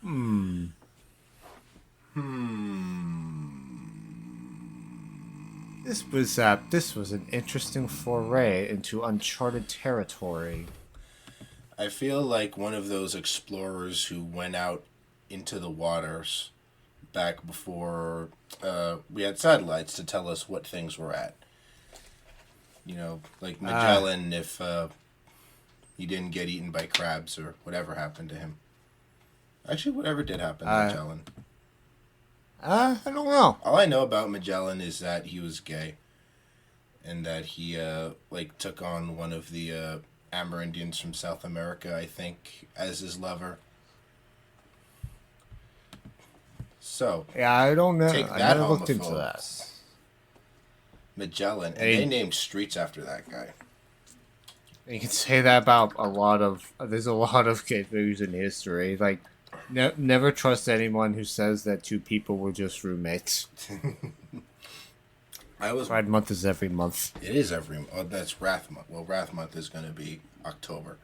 Hmm. This was an interesting foray into uncharted territory. I feel like one of those explorers who went out into the waters back before we had satellites to tell us what things were at. You know, like Ah, Magellan, if he didn't get eaten by crabs or whatever happened to him. Actually, whatever did happen to uh, Magellan. I don't know. All I know about Magellan is that he was gay and that he like took on one of the Amerindians from South America, I think, as his lover. So Yeah, I don't know. take I that, never looked into that. homophobes. Magellan, and they I named streets after that guy. You can say that about a lot of. There's a lot of gay movies in history. Like, never trust anyone who says that two people were just roommates. I was. Pride Month is every month. It is every. Oh, that's Wrath Month. Well, Wrath Month is going to be October,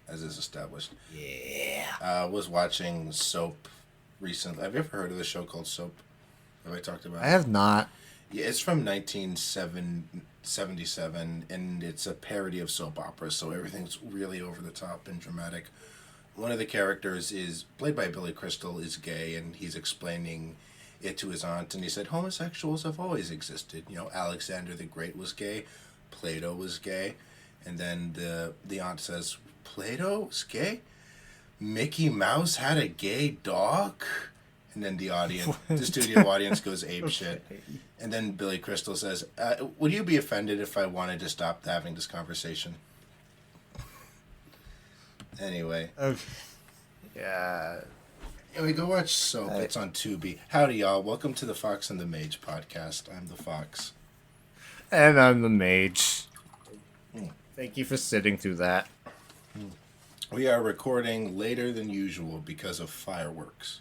as is established. Yeah. I was watching Soap recently. Have you ever heard of the show called Soap? Have I talked about I it? have not. Yeah, it's from 1977, and it's a parody of soap operas, so everything's really over the top and dramatic. One of the characters is played by Billy Crystal, is gay, and he's explaining it to his aunt, and he said homosexuals have always existed. You know, Alexander the Great was gay, Plato was gay, and then the aunt says, Plato was gay? Mickey Mouse had a gay dog? And then the studio audience goes ape shit. Okay. And then Billy Crystal says, would you be offended if I wanted to stop having this conversation? Anyway. Okay. Yeah. Anyway, go watch Soap. I, It's on Tubi. Howdy, y'all. Welcome to the Foxx and the Mage podcast. I'm the Fox. and I'm the mage. Mm. Thank you for sitting through that. We are recording later than usual because of fireworks.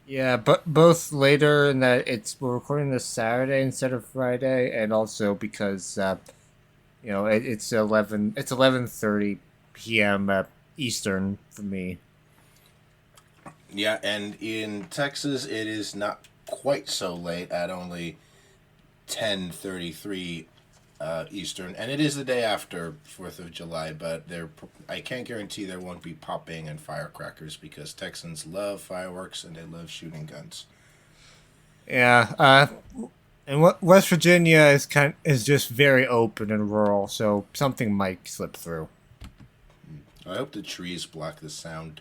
Yeah, but both later in that we're recording this Saturday instead of Friday, and also because it's 11:30 p.m. Eastern for me. Yeah, and in Texas, it is not quite so late at only 10:33 Eastern, and it is the day after 4th of July, but I can't guarantee there won't be popping and firecrackers because Texans love fireworks and they love shooting guns. Yeah, and West Virginia is just very open and rural, so something might slip through. I hope the trees block the sound.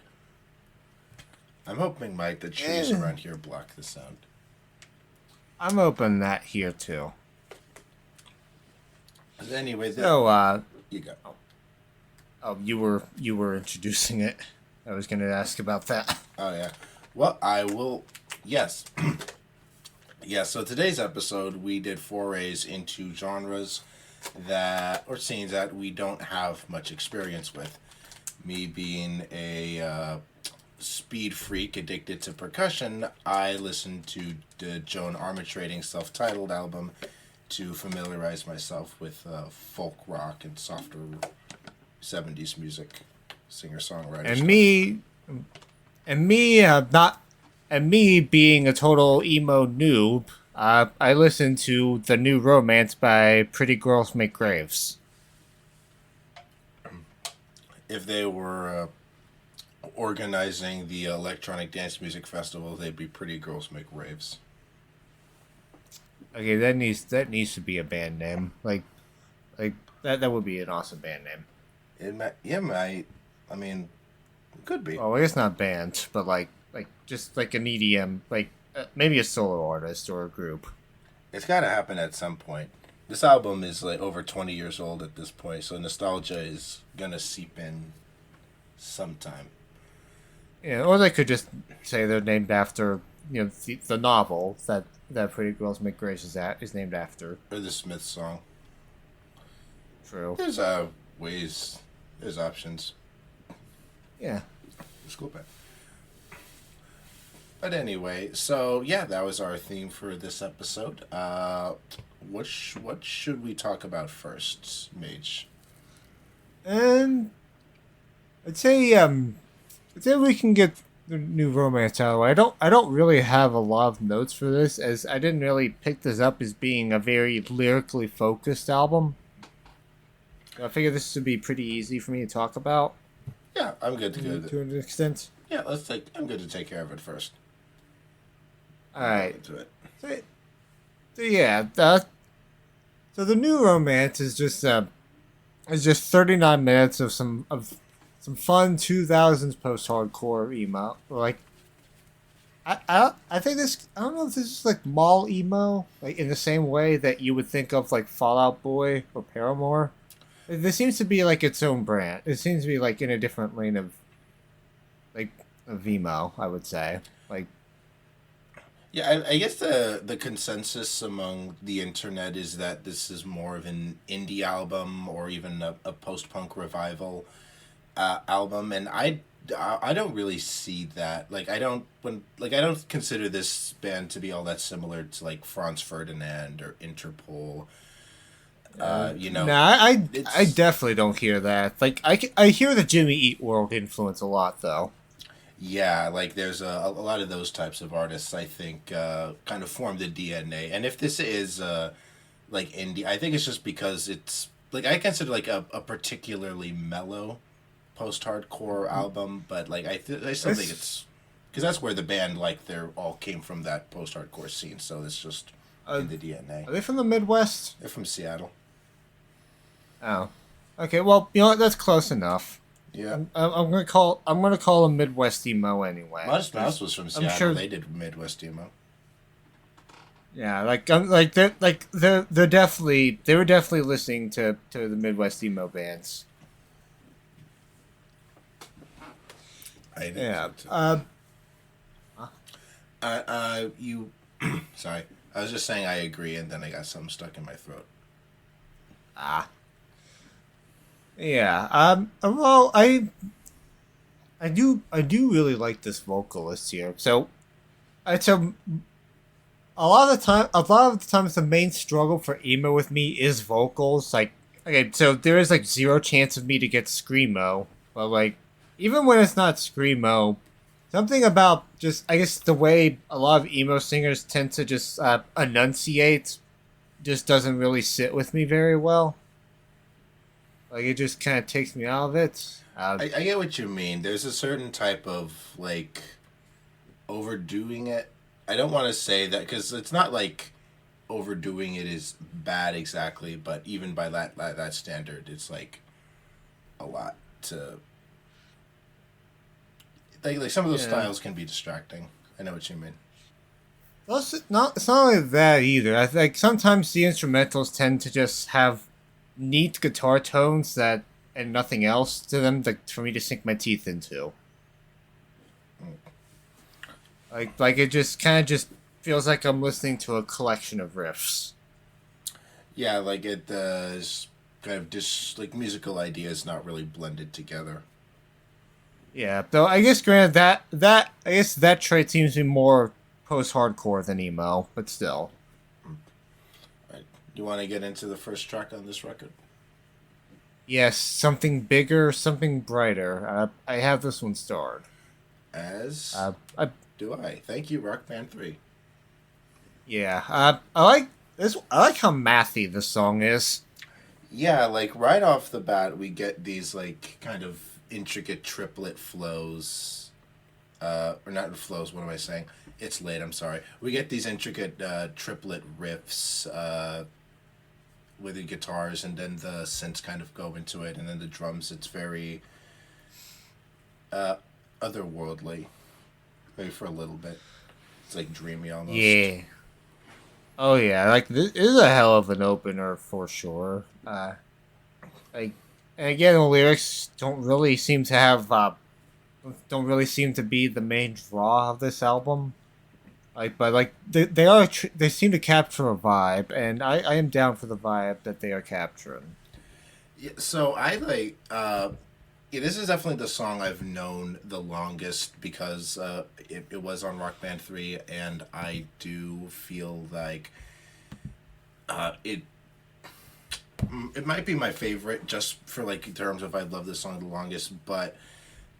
I'm hoping, Mike, the trees Eh, around here block the sound. I'm open that here too. But anyway, So, you go. oh, you were introducing it. I was gonna ask about that. Oh yeah. Well, I will. Yes. Yeah. So today's episode, we did forays into genres or scenes that we don't have much experience with. Me being a speed freak addicted to percussion, I listened to the Joan Armatrading self-titled album to familiarize myself with folk rock and softer 70s music, singer-songwriter And stuff. me being a total emo noob, I listened to the new romance by Pretty Girls Make Graves. If they were organizing the electronic dance music festival, they'd be Pretty Girls Make Raves. Okay, that needs to be a band name. Like that would be an awesome band name. Might. I mean, it could be. Well, I guess not band, but like just like an EDM, like maybe a solo artist or a group. It's got to happen at some point. This album is like over 20 years old at this point, so nostalgia is gonna seep in sometime. Yeah, or they could just say they're named after the novel that Pretty Girls Make Graves is named after. Or the Smiths song. True. There's ways. There's options. Yeah. Let's go back. But anyway, so yeah, that was our theme for this episode. What should we talk about first, Mage? And I'd say we can get the new romance out of the way. I don't really have a lot of notes for this, as I didn't really pick this up as being a very lyrically focused album. So I figured this would be pretty easy for me to talk about Yeah, I'm good to go. to an extent. Yeah, I'm good to take care of it first. All And go right. into it. So, so yeah, so the new romance is just 39 minutes of some fun 2000s post hardcore emo. Like I think this, I don't know if this is like mall emo, like in the same way that you would think of like Fallout Boy or Paramore. This seems to be like its own brand. It seems to be like in a different lane of like of emo, I would say. Like Yeah, I guess the consensus among the internet is that this is more of an indie album or even a post punk revival album, and I don't really see that. Like I don't consider this band to be all that similar to like Franz Ferdinand or Interpol. You know, nah, I it's definitely don't hear that. Like I hear the Jimmy Eat World influence a lot though. yeah, like there's a lot of those types of artists. I think kind of form the DNA, and if this is like indie, I think it's just because it's like I consider like a particularly mellow post hardcore album, but like I still think It's it's because that's where the band like they're all came from that post hardcore scene, so it's just uh, in the DNA. are they from the Midwest? They're from Seattle. Oh, okay. Well, you know what? That's close enough. Yeah, I'm gonna call them Midwest emo anyway. Modest Mouse was from I'm Seattle. sure. They did Midwest emo. Yeah, they were definitely listening to the Midwest emo bands. I think Yeah. so too. Huh? You, sorry. I was just saying I agree, and then I got something stuck in my throat. Ah. Yeah. Well, I do really like this vocalist here. So it's a lot of the times the main struggle for emo with me is vocals. Like, okay, so there is like zero chance of me to get screamo, but like even when it's not screamo, something about just I guess the way a lot of emo singers tend to just enunciate just doesn't really sit with me very well. Like it just kind of takes me out of it. I get what you mean. There's a certain type of like overdoing it. I don't want to say that because it's not like overdoing it is bad exactly, but even by that standard, it's like a lot to like some of those Yeah. styles can be distracting. I know what you mean. It's not only that either. I think sometimes the instrumentals tend to just have neat guitar tones that and nothing else to them for me to sink my teeth into. Like it just kind of just feels like I'm listening to a collection of riffs. Yeah, like it is kind of just like musical ideas not really blended together. Yeah, though I guess granted that I guess that trait seems to be more post-hardcore than emo, but still. Right. You want to get into the first track on this record? Yes, something bigger, something brighter. I have this one starred. As I do I. Thank you, Rock Band 3. Yeah, I like this. I like how mathy this song is. Yeah, like right off the bat, we get these like kind of intricate triplet flows. Or not flows, what am I saying? It's late, I'm sorry. We get these intricate triplet riffs with the guitars, and then the synths kind of go into it, and then the drums, it's very uh, otherworldly, maybe for a little bit. It's like dreamy almost. Yeah. Oh yeah, like this is a hell of an opener for sure. Like, and again, the lyrics don't really seem to be the main draw of this album. Like, but like they seem to capture a vibe, and I am down for the vibe that they are capturing. Yeah, so I like. Yeah, this is definitely the song I've known the longest because it was on Rock Band 3, and I do feel like it it might be my favorite just for like in terms of I love this song the longest, but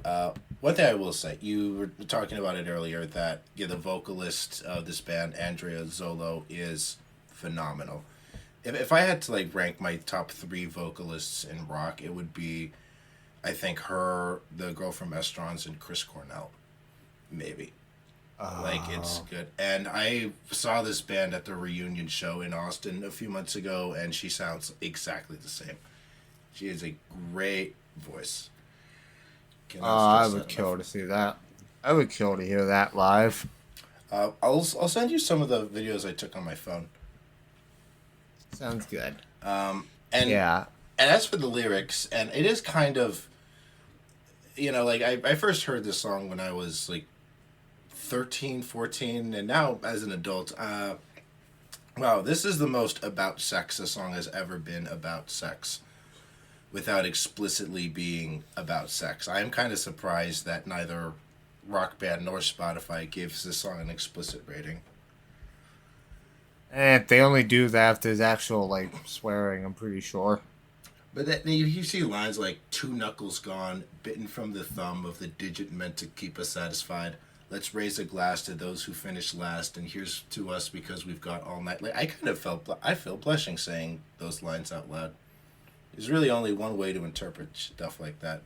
One thing I will say, you were talking about it earlier that the vocalist of this band, Andrea Zolo, is phenomenal. If I had to like rank my top three vocalists in rock, it would be, I think, her, the girl from Estrons, and Chris Cornell, maybe. Like, it's good. And I saw this band at the reunion show in Austin a few months ago, and she sounds exactly the same. She has a great voice. I would kill to see that. I would kill to hear that live. I'll send you some of the videos I took on my phone. Sounds good. And yeah. And as for the lyrics, and it is kind of, like I first heard this song when I was like 13, 14, and now as an adult, wow, this is the most about sex a song has ever been about sex without explicitly being about sex. I am kind of surprised that neither Rock Band nor Spotify gives this song an explicit rating. And they only do that if there's actual, like, swearing, I'm pretty sure. But that, you see lines like, 2 knuckles gone, bitten from the thumb of the digit meant to keep us satisfied. Let's raise a glass to those who finish last, and here's to us because we've got all night. Like, I kind of felt blushing saying those lines out loud. There's really only one way to interpret stuff like that.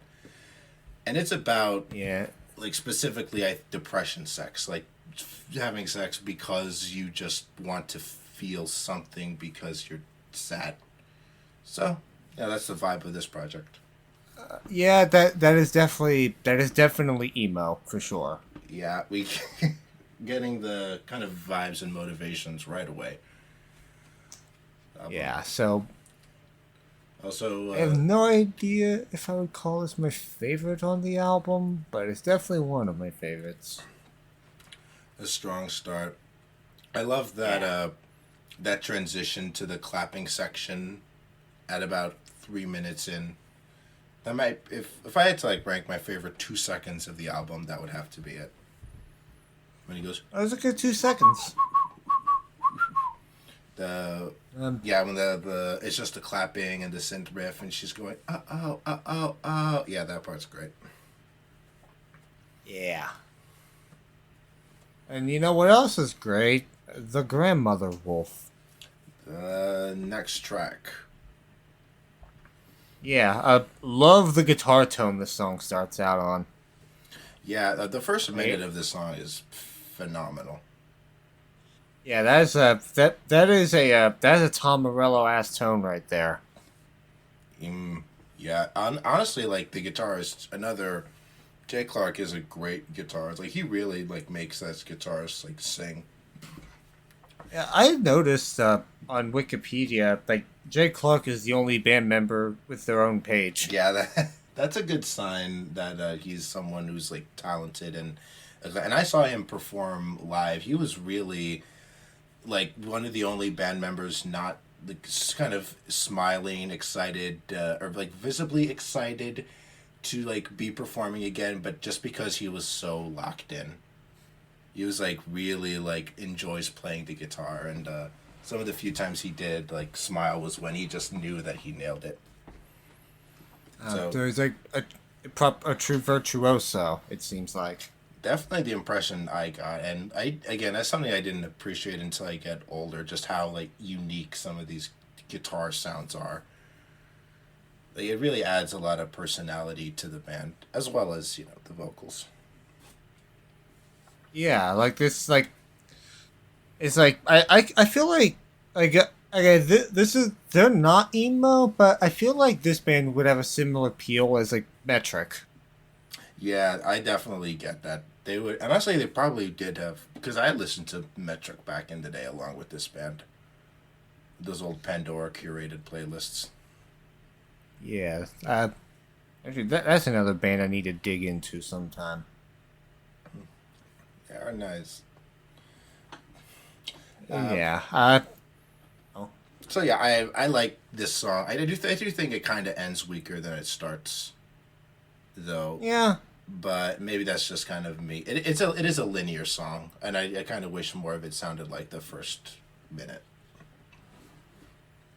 And it's about, like, specifically depression sex. Like, having sex because you just want to feel something because you're sad. So, yeah, that's the vibe of this project. That is definitely emo, for sure. Yeah, we getting the kind of vibes and motivations right away. So... Also, I have no idea if I would call this my favorite on the album, but it's definitely one of my favorites. A strong start. I love that that transition to the clapping section at about 3 minutes in. That might, if I had to like rank my favorite 2 seconds of the album, that would have to be it. When he goes, I was looking at 2 seconds. When the it's just the clapping and the synth riff, and she's going oh. Yeah, that part's great. Yeah. And you know what else is great? The Grandmother Wolf. The next track. Yeah, love the guitar tone this song starts out on. Yeah, the first minute of this song is phenomenal. Yeah, that's a Tom Morello ass tone right there. Yeah, honestly, like the guitarist, Jay Clark is a great guitarist. Like he really like makes that guitarist like sing. Yeah, I noticed on Wikipedia like Jay Clark is the only band member with their own page. Yeah, that's a good sign that he's someone who's like talented and I saw him perform live. He was really like one of the only band members not like kind of smiling, excited, or like visibly excited to like be performing again, but just because he was so locked in. He was like really like enjoys playing the guitar, and some of the few times he did like smile was when he just knew that he nailed it. So he's like a true virtuoso, it seems like. Definitely the impression I got, and that's something I didn't appreciate until I get older, just how like unique some of these guitar sounds are. Like, it really adds a lot of personality to the band, as well as the vocals. Yeah, like this, like it's like I feel like this is they're not emo, but I feel like this band would have a similar appeal as like Metric. Yeah, I definitely get that. They would, and honestly, they probably did have, because I listened to Metric back in the day along with this band. Those old Pandora curated playlists. Yeah, actually, that's another band I need to dig into sometime. Yeah, nice. So yeah, I like this song. I do think it kind of ends weaker than it starts, though. Yeah. But maybe that's just kind of me. It is a linear song, and I kind of wish more of it sounded like the first minute.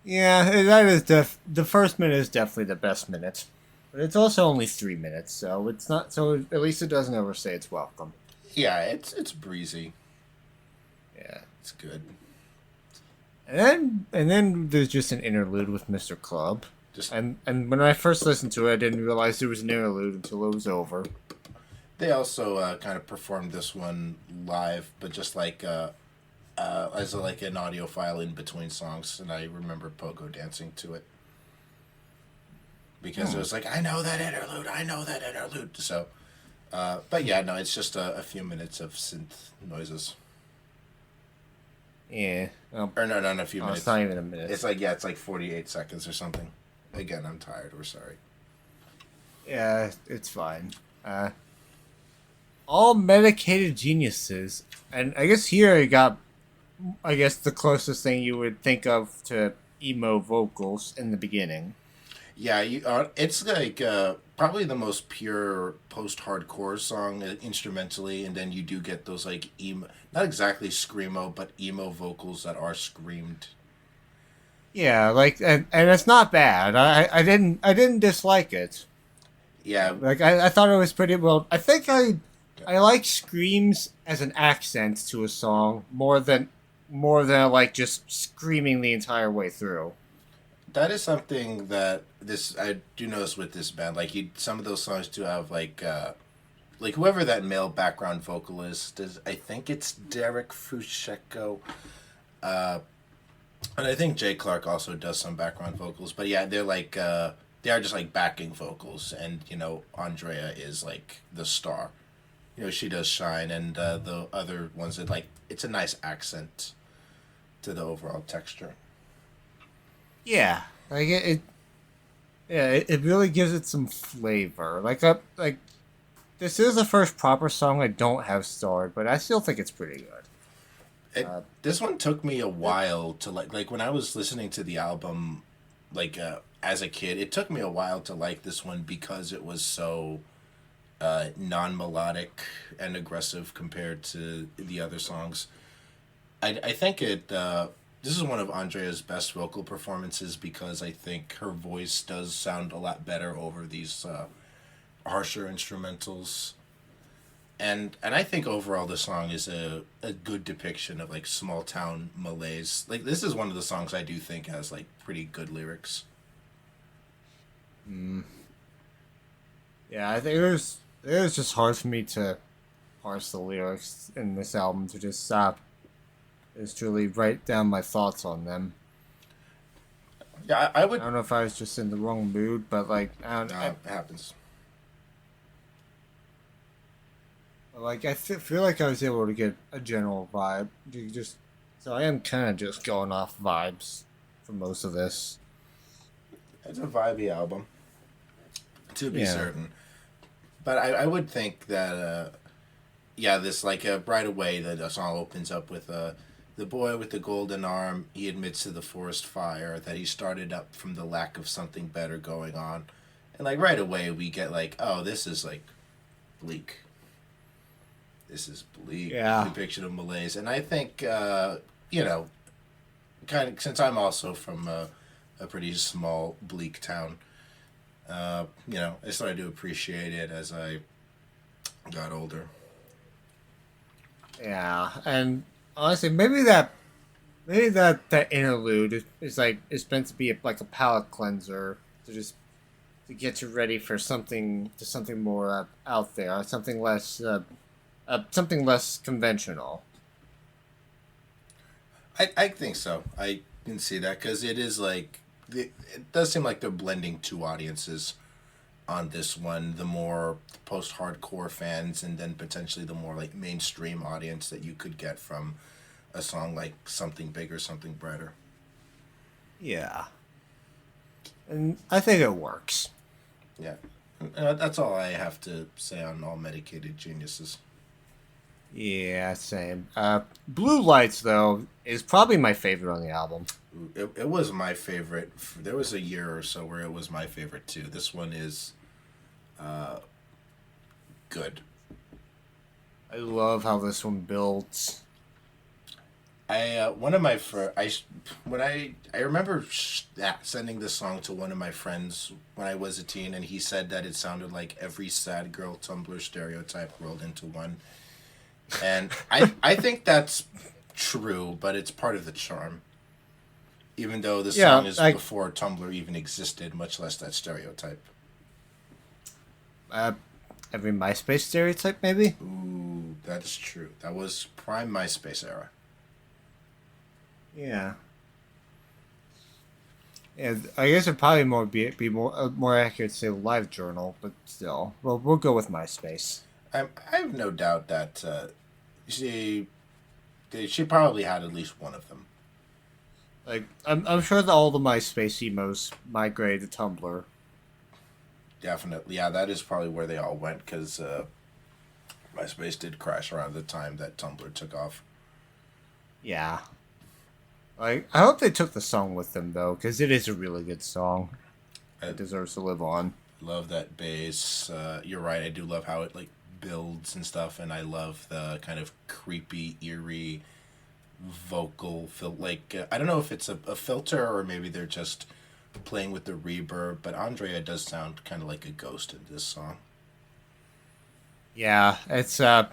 Yeah, that is the first minute is definitely the best minute. But it's also only 3 minutes, so it's not. So at least it doesn't overstay its welcome. Yeah, it's breezy. Yeah. It's good. And then there's just an interlude with Mr. Club. Just And when I first listened to it, I didn't realize there was an interlude until it was over. they also kind of performed this one live, but just like as like an audio file in between songs, and I remember Pogo dancing to it because it was like, I know that interlude, I know that interlude. So, but yeah, no, it's just a few minutes of synth noises. Yeah. Or no, not a few Oh, minutes. it's not even a minute. It's like, yeah, it's like 48 seconds or something. Again, I'm tired. We're sorry. Yeah, it's fine. All medicated geniuses, and I guess here I got, I guess the closest thing you would think of to emo vocals in the beginning. Yeah, it's like probably the most pure post-hardcore song instrumentally, and then you do get those like emo, not exactly screamo, but emo vocals that are screamed. Yeah, like and it's not bad. I didn't dislike it. Yeah, Like I thought it was pretty well. I think I like screams as an accent to a song more than I like just screaming the entire way through. that is something that this I do notice with this band. Like some of those songs do have like whoever that male background vocalist is. I think it's Derek Fusheko. Uh, And I think Jay Clark also does some background vocals, but yeah, they're like they are just like backing vocals, and Andrea is like the star. She does shine, and the other ones that like it's a nice accent to the overall texture. Yeah, like yeah, it really gives it some flavor. Like this is the first proper song I don't have starred, but I still think it's pretty good. It This one took me a while to like when I was listening to the album, like as a kid, it took me a while to like this one because it was so non melodic and aggressive compared to the other songs. I think this is one of Andrea's best vocal performances because I think her voice does sound a lot better over these harsher instrumentals. And I think overall the song is a good depiction of like small town malaise. Like this is one of the songs I do think has like pretty good lyrics. Mm. Yeah, I think it was just hard for me to parse the lyrics in this album to just stop, just truly write down my thoughts on them. Yeah, I I would. don't know if I was just in the wrong mood, but like I don't. It happens. Feel like I was able to get a general vibe. So I am kind of just going off vibes for most of this. It's a vibey album, to be Yeah. certain. But I would think that yeah, this like right away the song opens up with the boy with the golden arm. He admits to the forest fire that he started up from the lack of something better going on, and like right away we get like, oh, this is like bleak. This is bleak Yeah. depiction of malaise, and I think you know, kind of since I'm also from a pretty small bleak town, I started to appreciate it as I got older. Yeah, and honestly, maybe that interlude is meant to be like a palate cleanser to get you ready for something more out there, something less conventional. I think so. I can see that because it is like it does seem like they're blending two audiences on this one, the more post-hardcore fans and then potentially the more like mainstream audience that you could get from a song like Something Bigger, Something Brighter. Yeah, and I think it works. Yeah. That's all I have to say on All Medicated Geniuses. Yeah, same. Blue Lights though is probably my favorite on the album. It was my favorite. There was a year or so where it was my favorite too. This one is uh, good. I love how this one builds. One of my when I remember sending this song to one of my friends when I was a teen, and he said that it sounded like every sad girl Tumblr stereotype rolled into one. And I think that's true, but it's part of the charm. Even though this Yeah, song is before Tumblr even existed, much less that stereotype. uh, every MySpace stereotype, maybe. Ooh, that is true. That was prime MySpace era. Yeah. Yeah, I guess it'd probably be more accurate to say Live Journal, but still, we'll go with MySpace. I have no doubt that she she probably had at least one of them. Like, I'm sure that all the MySpace emos migrated to Tumblr. Definitely, yeah, that is probably where they all went because MySpace did crash around the time that Tumblr took off. Yeah. Like, I hope they took the song with them though, because it is a really good song. It deserves to live on. Love that bass. You're right. I do love how it like builds and stuff, and I love the kind of creepy, eerie vocal I don't know if it's a filter or maybe they're just playing with the reverb, but Andrea does sound kind of like a ghost in this song. Yeah, it's a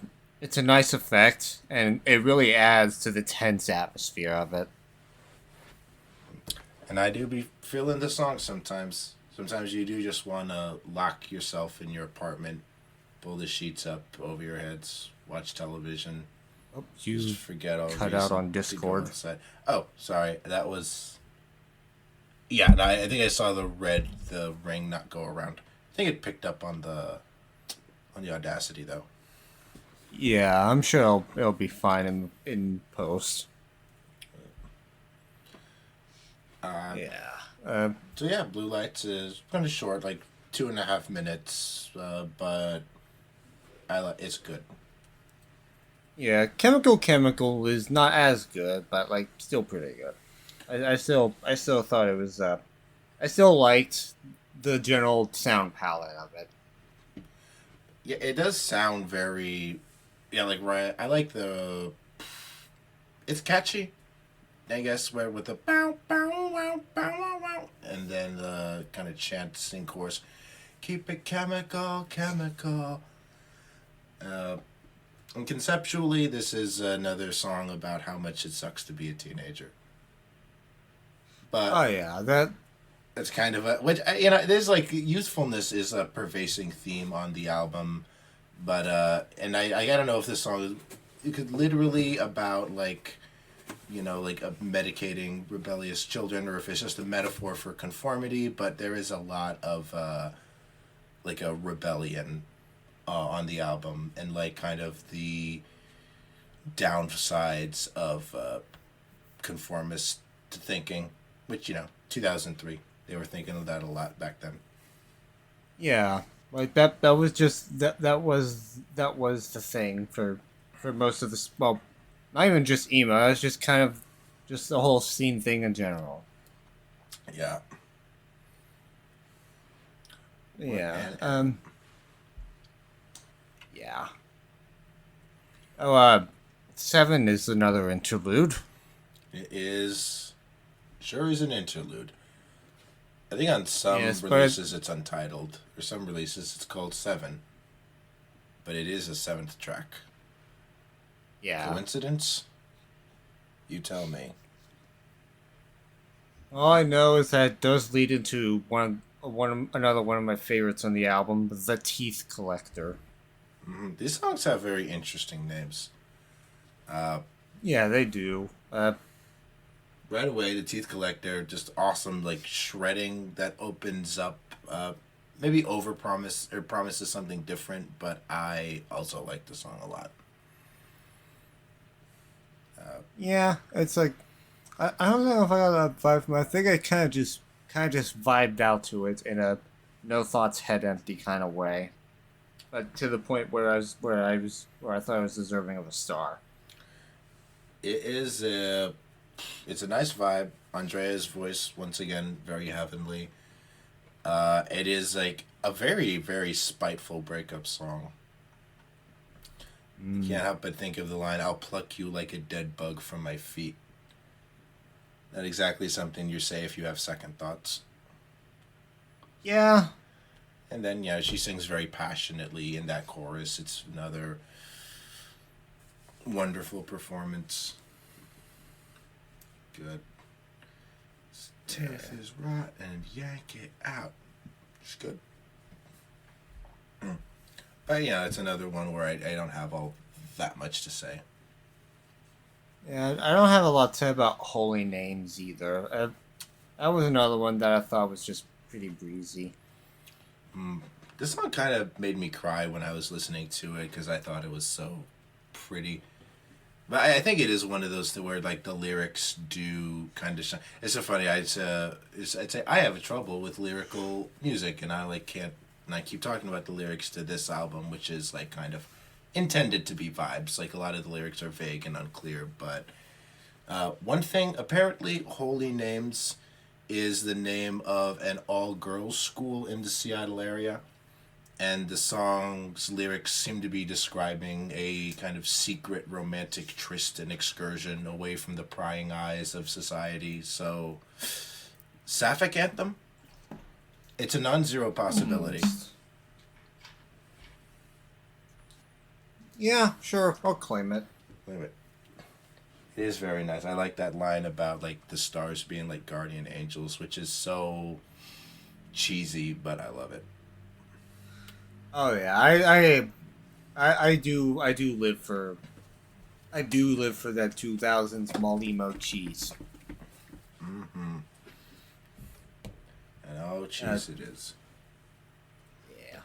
nice effect, and it really adds to the tense atmosphere of it. And I do be feeling the song sometimes. Sometimes you do just want to lock yourself in your apartment, pull the sheets up over your heads, watch television, Oh, you just forget all cut out on Discord. Oh, sorry. That was. Yeah, no, I think I saw the ring not go around. I think it picked up on the Audacity though. Yeah, I'm sure it'll be fine in post. Yeah. So yeah, Blue Lights is kind of short, like 2.5 minutes, but it's good. Yeah, Chemical is not as good, but like still pretty good. I still thought it was I still liked the general sound palette of it. Yeah, it does sound very, yeah, like right. I like the. It's catchy, I guess, where with the bow bow wow bow wow wow, and then the kind of chant sing chorus, keep it chemical, chemical. And conceptually, this is another song about how much it sucks to be a teenager. But Oh yeah, that it's kind of there's like youthfulness is a pervasive theme on the album, but and I gotta know if this song is, it could literally about like, like medicating rebellious children, or if it's just a metaphor for conformity. But there is a lot of like a rebellion on the album, and like kind of the downsides of conformist thinking, which 2003 they were thinking of that a lot back then. yeah, like that was just that was the thing for most of this. Well, not even just emo. It's just kind of just the whole scene thing in general. Yeah. Yeah. Yeah. Oh, 7 is another interlude. It is sure is an interlude. I think on some Yes, releases it's untitled, or some releases it's called 7. But it is a 7th track. Yeah. Coincidence? You tell me. All I know is that it does lead into another one of my favorites on the album, The Teeth Collector. Mm-hmm. These songs have very interesting names. Yeah, they do. Right away, The Teeth Collector, just awesome, like shredding that opens up. Maybe overpromise or promises something different, but I also like the song a lot. Yeah, it's like I don't know if I got that vibe from it. I think I kind of just vibed out to it in a no thoughts head empty kind of way, but to the point where I thought I was deserving of a star. It is it's a nice vibe. Andrea's voice once again very heavenly. It is like a very very spiteful breakup song. I can't help but think of the line, "I'll pluck you like a dead bug from my feet." Not exactly something you say if you have second thoughts. Yeah. And then, yeah, she sings very passionately in that chorus. It's another wonderful performance. Good. Tooth is right and yank it out. It's good. But yeah, it's another one where I don't have all that much to say. Yeah, I don't have a lot to say about Holy Names either. That was another one that I thought was just pretty breezy. This song kind of made me cry when I was listening to it because I thought it was so pretty. But I think it is one of those where like the lyrics do kind of shine. It's so funny. I'd say I have trouble with lyrical music, and I like can't. And I keep talking about the lyrics to this album, which is like kind of intended to be vibes. Like a lot of the lyrics are vague and unclear. But one thing, apparently, Holy Names is the name of an all-girls school in the Seattle area. And the song's lyrics seem to be describing a kind of secret romantic tryst and excursion away from the prying eyes of society. So, Sapphic Anthem? It's a non-zero possibility. Yeah, sure, I'll claim it. Wait a minute. It is very nice. I like that line about like the stars being like guardian angels, which is so cheesy, but I love it. Oh yeah, I do live for that 2000s mall emo cheese. Mm-hmm. And oh, cheese it is. Yeah.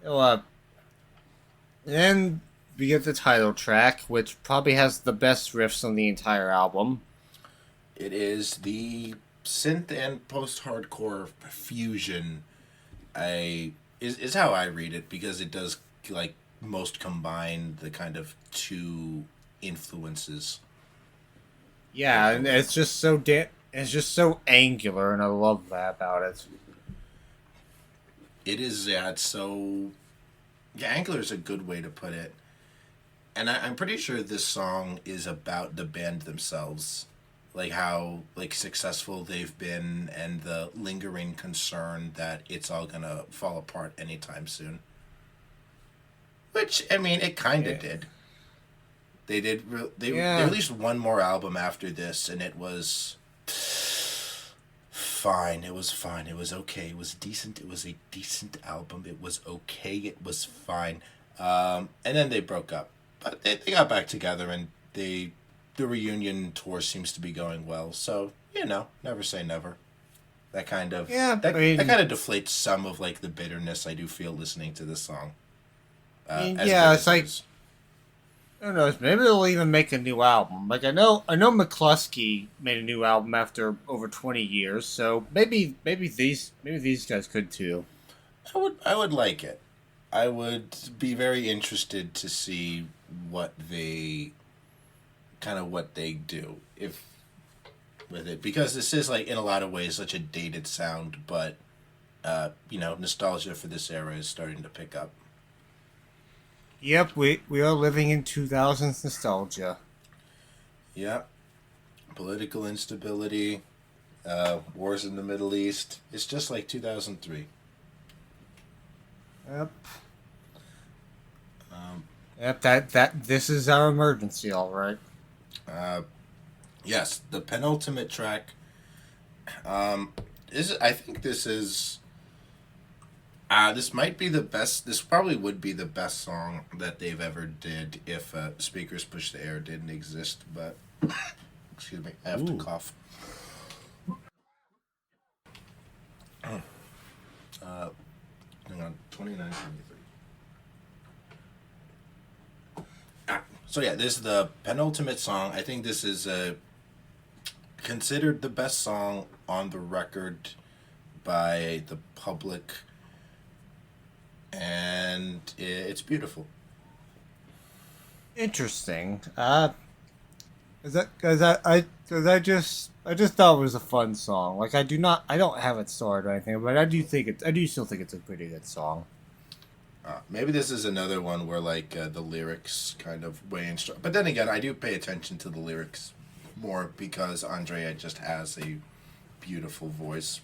So, then we get the title track, which probably has the best riffs on the entire album. It is the synth and post-hardcore fusion. Is how I read it because it does like most combine the kind of two influences. Yeah, and it's just so angular, and I love that about it. It is, yeah. It's so, yeah. Angular is a good way to put it, and I'm pretty sure this song is about the band themselves, like how like successful they've been, and the lingering concern that it's all gonna fall apart anytime soon. Which I mean, it kind of did. They did. They released one more album after this, and it was fine. It was fine. It was okay. It was decent. It was a decent album. It was okay. It was fine. And then they broke up, but they got back together, and the reunion tour seems to be going well. So never say never. That kind of that kind of deflates some of like the bitterness I do feel listening to this song. It's like, I don't know, maybe they'll even make a new album. Like I know McCluskey made a new album after over 20 years, so maybe these guys could too. I would like it. I would be very interested to see what they do if with it, because this is like in a lot of ways such a dated sound, but nostalgia for this era is starting to pick up. Yep, we are living in 2000s nostalgia. Yep. Political instability, wars in the Middle East. It's just like 2003. Yep. That this is our emergency, all right. Yes, the penultimate track. I think this is. This might be the best. This probably would be the best song that they've ever did if Speakers Push the Air didn't exist. But excuse me, I have to cough. Hang on, 2973. So yeah, this is the penultimate song. I think this is considered the best song on the record by the public, and it's beautiful. Interesting. Is that because I just thought it was a fun song. Like I don't have it stored or anything, but I do still think it's a pretty good song. Maybe this is another one where like the lyrics kind of weigh in strong. But then again, I do pay attention to the lyrics more because Andrea just has a beautiful voice.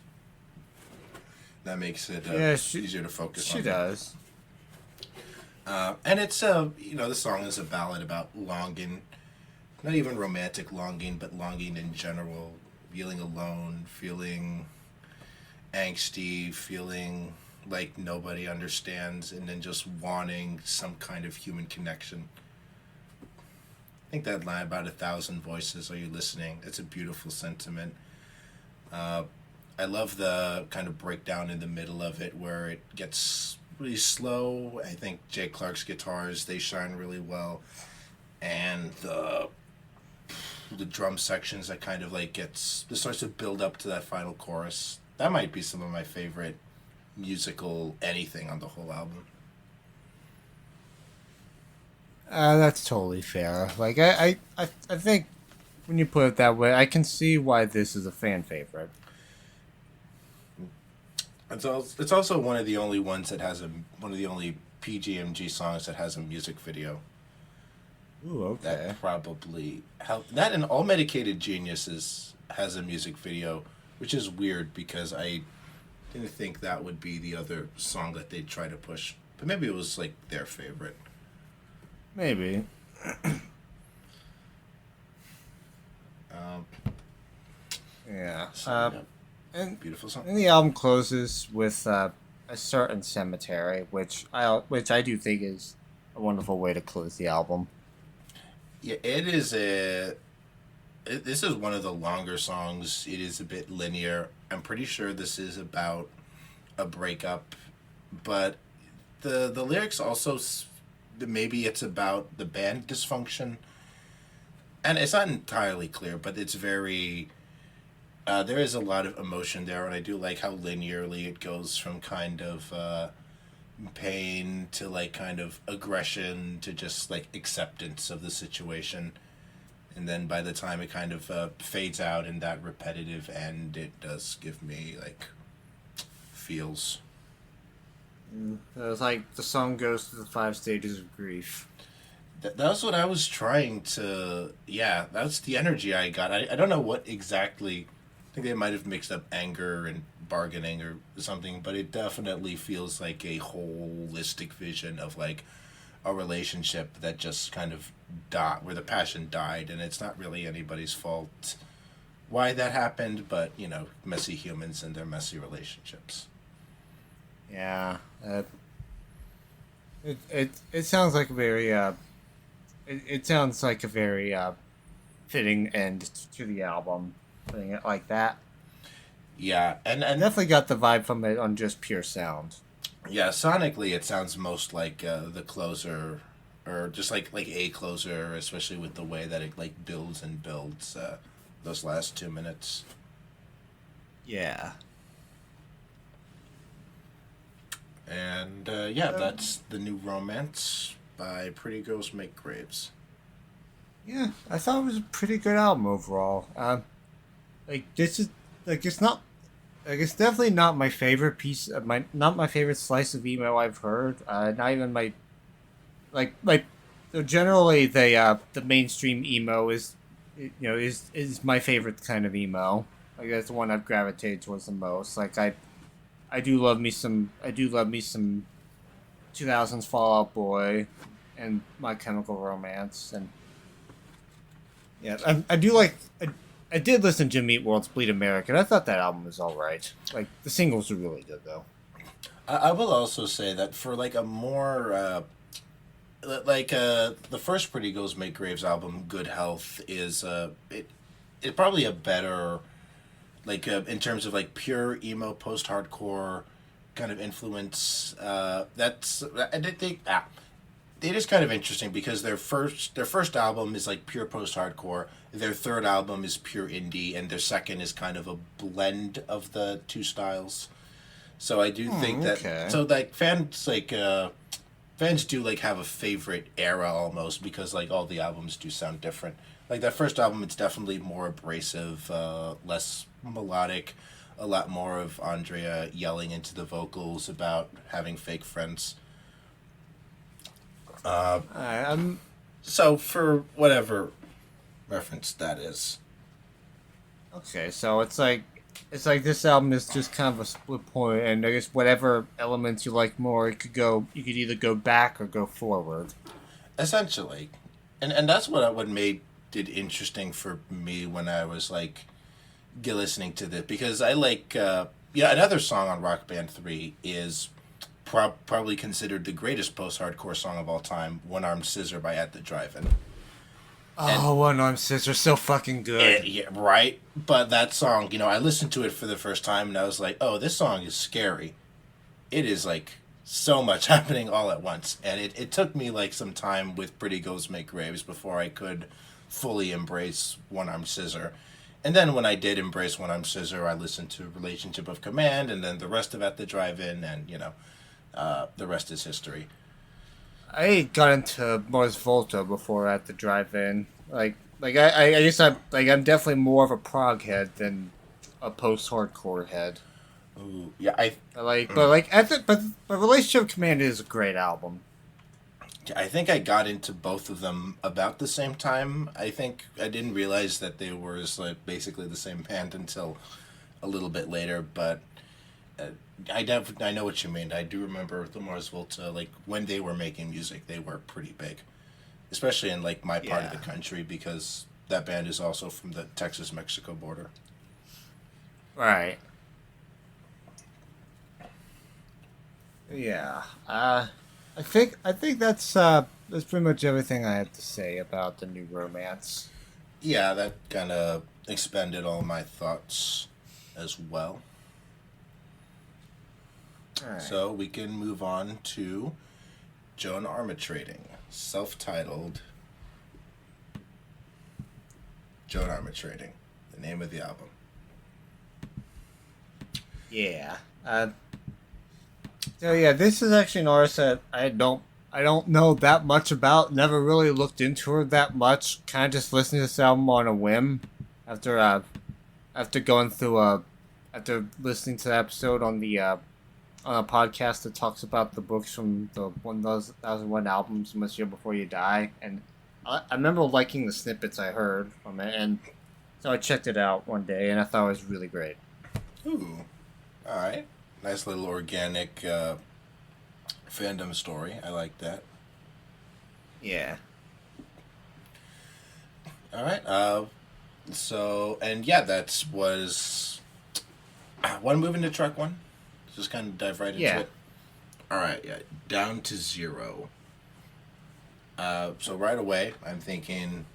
That makes it Yeah, easier to focus she on. does. And it's the song is a ballad about longing, not even romantic longing, but longing in general, feeling alone, feeling angsty, feeling like nobody understands, and then just wanting some kind of human connection. I think that line about 1,000 voices, are you listening? It's a beautiful sentiment. Uh, I love the kind of breakdown in the middle of it where it gets really slow. I think Jay Clark's guitars, they shine really well. And the drum sections that kind of like starts to build up to that final chorus. That might be some of my favorite musical anything on the whole album. That's totally fair. Like I think when you put it that way, I can see why this is a fan favorite. It's also one of the only ones that has one of the only PGMG songs that has a music video. Ooh, okay. That probably helped. That and All Medicated Geniuses has a music video, which is weird because I didn't think that would be the other song that they'd try to push. But maybe it was like their favorite. Maybe. Um, Yeah. so, yeah, And beautiful song. and the album closes with a certain cemetery, which I do think is a wonderful way to close the album. Yeah, this is one of the longer songs. It is a bit linear. I'm pretty sure this is about a breakup, but the lyrics also maybe it's about the band dysfunction, and it's not entirely clear, but it's very there is a lot of emotion there, and I do like how linearly it goes from kind of pain to like kind of aggression to just like acceptance of the situation. And then by the time it kind of fades out in that repetitive end, it does give me like feels. It's like the song goes through the 5 stages of grief. That's what I was trying to. Yeah, that's the energy I got. I don't know what exactly. I think they might have mixed up anger and bargaining or something, but it definitely feels like a holistic vision of like a relationship that just kind of died, where the passion died, and it's not really anybody's fault why that happened, but messy humans and their messy relationships. Yeah. It sounds like a very it sounds like a very fitting end to the album, putting it like that. Yeah, and I definitely got the vibe from it on just pure sound. yeah, sonically it sounds most like the closer, or just like a closer, especially with the way that it like builds and builds those last 2 minutes. Yeah. And yeah, that's The New Romance by Pretty Girls Make Graves. Yeah, I thought it was a pretty good album overall. Like this is like it's not like it's definitely not my favorite piece of not my favorite slice of emo I've heard. Not even my like so generally the mainstream emo is my favorite kind of emo. Like that's the one I've gravitated towards the most. Like I do love me some 2000s Fall Out Boy and My Chemical Romance, and yeah, I do like I did listen to Jim Eat World's Bleed American. I thought that album was all right. Like the singles are really good though. I will also say that for like a more the first Pretty Girls Make Graves album, Good Health, is it's probably a better in terms of like pure emo post hardcore kind of influence. That's I did think it is kind of interesting because their first album is like pure post hardcore. Their third album is pure indie, and their second is kind of a blend of the two styles. So I do think that like fans do like have a favorite era almost because like all the albums do sound different. Like that first album, it's definitely more abrasive, less melodic, a lot more of Andrea yelling into the vocals about having fake friends. I'm So for whatever reference that is. okay. So it's like this album is just kind of a split point, and I guess whatever elements you like more, it could go. You could either go back or go forward. Essentially. And that's what made it interesting for me when I was like listening to this, because I like yeah, another song on Rock Band 3 is probably considered the greatest post-hardcore song of all time, One Armed Scissor by At the Drive-In. And Oh, One Arm Scissors, so fucking good. yeah, right. But that song, I listened to it for the first time and I was like, oh, this song is scary. It is like so much happening all at once. And it took me like some time with Pretty Ghosts Make Graves before I could fully embrace One Armed Scissor. And then when I did embrace One Armed Scissor, I listened to Relationship of Command and then the rest of At the Drive-In, and the rest is history. I got into Mars Volta before at the drive-in. I guess I'm definitely more of a prog head than a post-hardcore head. Ooh, yeah, I But Relationship Command is a great album. I think I got into both of them about the same time. I think I didn't realize that they were like basically the same band until a little bit later. But uh, I know what you mean. I do remember the Mars Volta, like when they were making music, they were pretty big, especially in like my part of the Yeah. country, because that band is also from the Texas-Mexico border. Right. Yeah. I think that's pretty much everything I have to say about the new romance. Yeah, that kind of expanded all my thoughts as well. All right. So we can move on to Joan Armatrading, self-titled Joan Armatrading, the name of the album. Yeah. So yeah, this is actually an artist that I don't know that much about. Never really looked into her that much. Kind of just listened to this album on a whim after after going through after listening to the episode on a podcast that talks about the books from the 1001 albums You Must Hear Before You Die, and I remember liking the snippets I heard from it, and so I checked it out one day, and I thought it was really great. Ooh, all right. Nice little organic fandom story. I like that. Yeah. All right. So, and yeah, that's was one move into track one. Just kind of dive right into Yeah. it. All right. Yeah. Down to Zero. So right away, I'm thinking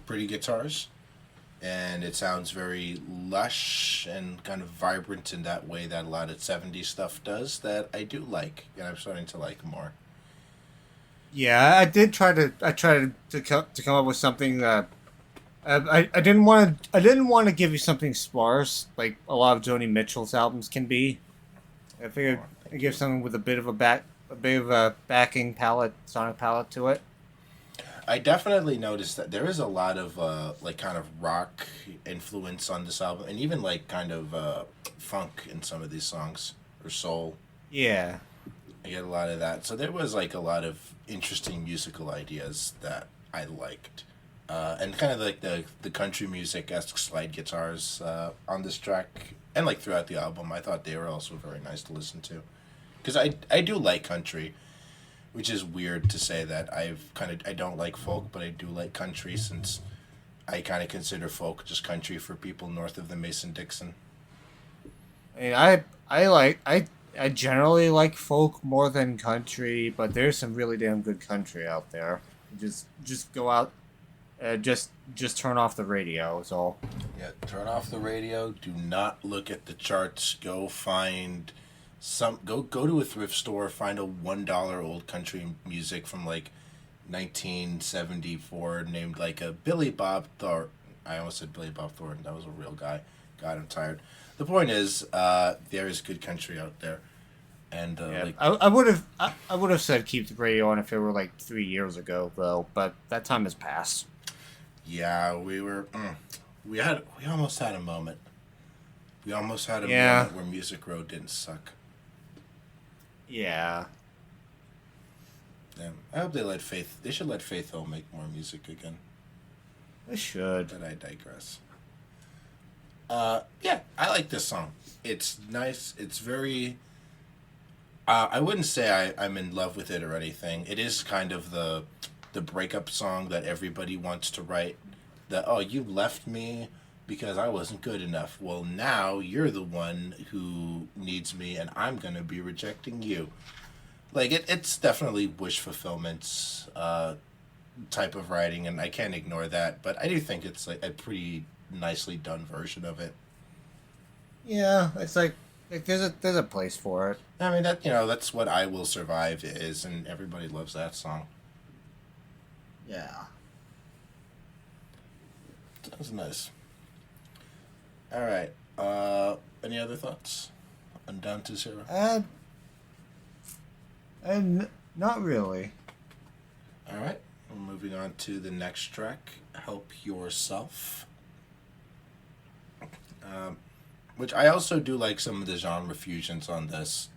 pretty guitars, and it sounds very lush and kind of vibrant in that way that a lot of '70s stuff does, that I do like, and I'm starting to like more. Yeah, I tried to come up with something that I didn't want to give you something sparse like a lot of Joni Mitchell's albums can be. I figured I'd give something with a bit of a backing palette, sonic palette to it. I definitely noticed that there is a lot of like kind of rock influence on this album, and even like kind of funk in some of these songs, or soul. Yeah. I get a lot of that. So there was like a lot of interesting musical ideas that I liked. And kind of like the country music esque slide guitars on this track, and like throughout the album, I thought they were also very nice to listen to. Because I do like country, which is weird to say that I don't like folk, but I do like country, since I kind of consider folk just country for people north of the Mason Dixon. I mean, I generally like folk more than country, but there's some really damn good country out there. Just go out, just turn off the radio. Is all. Yeah, turn off the radio. Do not look at the charts. Go find go to a thrift store. Find a $1 old country music from like 1974, named like a Billy Bob Thornton. I almost said Billy Bob Thornton. That was a real guy. God, I'm tired. The point is, there is good country out there, and Yeah, like I would have said keep the radio on if it were like 3 years ago though, but that time has passed. yeah, we almost had a moment. We almost had a Yeah, moment where Music Row didn't suck. yeah. Damn. I hope they let Faith. They should let Faith Hill make more music again. They should. But I digress. Yeah, I like this song. It's nice. It's very. I wouldn't say I'm in love with it or anything. It is kind of the breakup song that everybody wants to write. That, oh, you left me because I wasn't good enough. Well, now you're the one who needs me, and I'm gonna be rejecting you. Like it's definitely wish fulfillment type of writing, and I can't ignore that. But I do think it's like a pretty nicely done version of it. Yeah, it's like there's a place for it. I mean that's what I Will Survive is, and everybody loves that song. Yeah. That was nice. All right. Any other thoughts on Down to Zero? And not really. All right. We're moving on to the next track, Help Yourself. Which I also do like some of the genre fusions on this.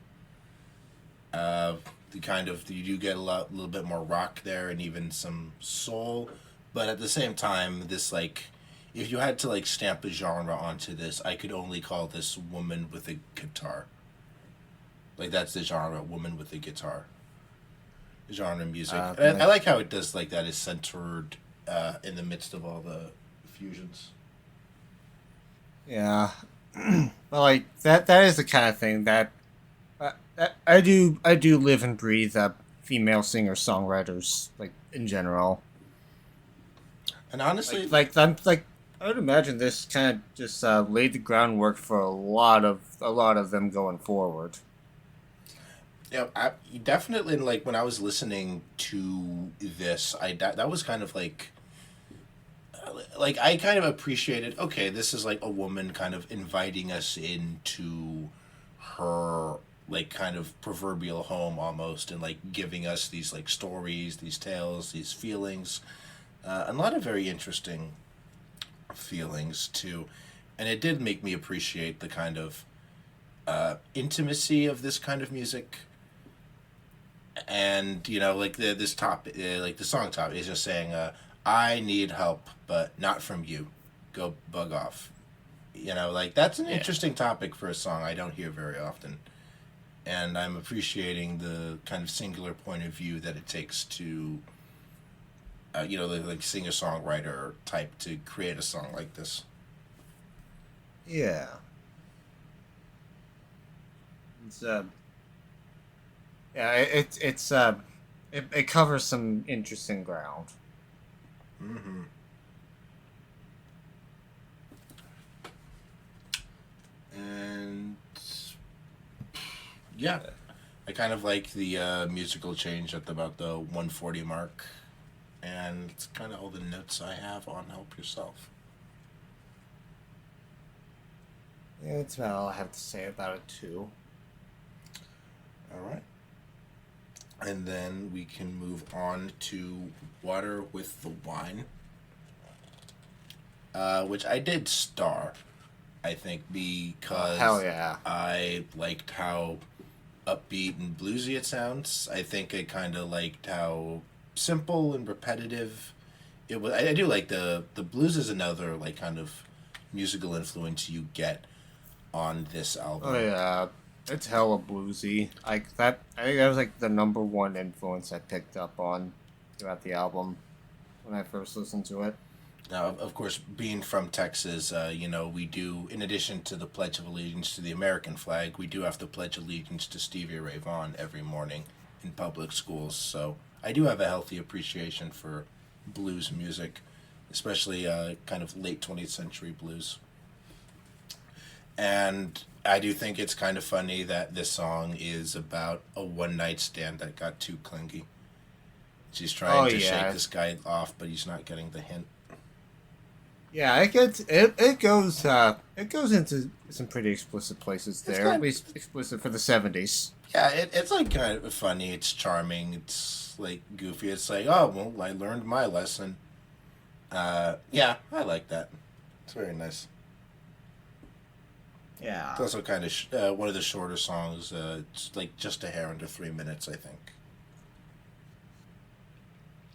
You do get a little bit more rock there and even some soul, but at the same time, this like, if you had to like stamp a genre onto this, I could only call this woman with a guitar. Like that's the genre, woman with a guitar. Genre music. I like how it does like that is centered in the midst of all the fusions. Yeah. But like that is the kind of thing that I do live and breathe female singer-songwriters like in general. And honestly, I would imagine this kind of just laid the groundwork for a lot of them going forward. yeah, I definitely like when I was listening to this, that was kind of like I kind of appreciated. Okay, this is like a woman kind of inviting us into her like kind of proverbial home almost, and like giving us these like stories, these tales, these feelings, a lot of very interesting feelings too, and it did make me appreciate the kind of intimacy of this kind of music. And like this top, like the song top is just saying, "I need help, but not from you. Go bug off." Like that's an interesting topic for a song I don't hear very often, and I'm appreciating the kind of singular point of view that it takes to, like singer-songwriter type to create a song like this. Yeah. It's yeah, it covers some interesting ground. Mm-hmm. And yeah, I kind of like the musical change at about the 140 mark, and it's kind of all the notes I have on Help Yourself. Yeah, that's about all I have to say about it too. All right. And then we can move on to Water with the Wine, which I did star, I think, because Hell yeah. I liked how upbeat and bluesy it sounds. I think I kind of liked how simple and repetitive it was. I do like the blues is another like kind of musical influence you get on this album. Oh yeah. It's hella bluesy. Like that I think that was like the number one influence I picked up on throughout the album when I first listened to it. Now, of course, being from Texas, we do, in addition to the Pledge of Allegiance to the American flag, we do have to pledge allegiance to Stevie Ray Vaughan every morning in public schools. So I do have a healthy appreciation for blues music, especially kind of late 20th century blues. And I do think it's kind of funny that this song is about a one-night stand that got too clingy. She's trying to shake this guy off, but he's not getting the hint. Yeah, it goes into some pretty explicit places there. At least explicit for the 70s. Yeah, it's like kind of funny. It's charming. It's like goofy. It's like, oh well, I learned my lesson. Yeah, I like that. It's very nice. Yeah. It's also kind of one of the shorter songs. It's like just a hair under 3 minutes, I think.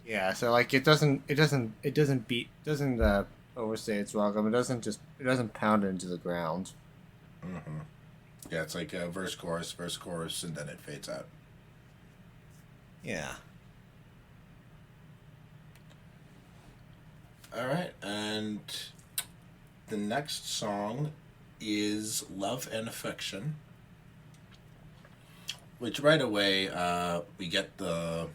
Yeah, so like it doesn't overstay its welcome. It doesn't pound into the ground. Hmm. Yeah, it's like a verse, chorus, and then it fades out. Yeah. All right, and the next song is "Love and Affection," which right away we get the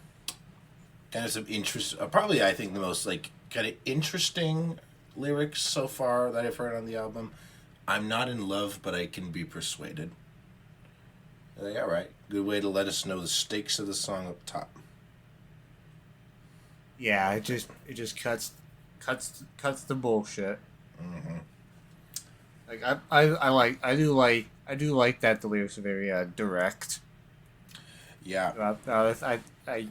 kind of some interest. Probably, I think the most like kind of interesting lyrics so far that I've heard on the album. I'm not in love, but I can be persuaded. Like, all right, good way to let us know the stakes of the song up top. Yeah, it just cuts the bullshit. Hmm. Like I do like that the lyrics are very direct. Yeah, I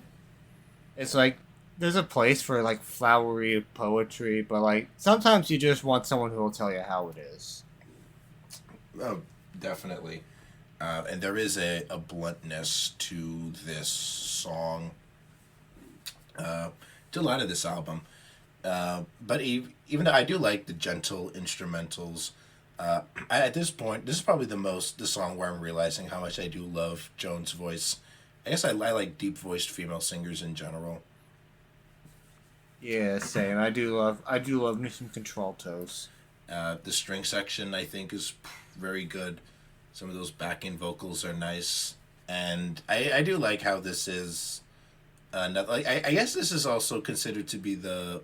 it's like there's a place for like flowery poetry, but like sometimes you just want someone who will tell you how it is. oh, definitely. And there is a bluntness to this song, uh, to a lot of this album. But even though I do like the gentle instrumentals, at this point, this is probably the song where I'm realizing how much I do love Joan's voice. I guess I like deep voiced female singers in general. Yeah, same. I do love me some contraltos. The string section I think is very good. Some of those backing vocals are nice, and I do like how this is. Like I guess this is also considered to be the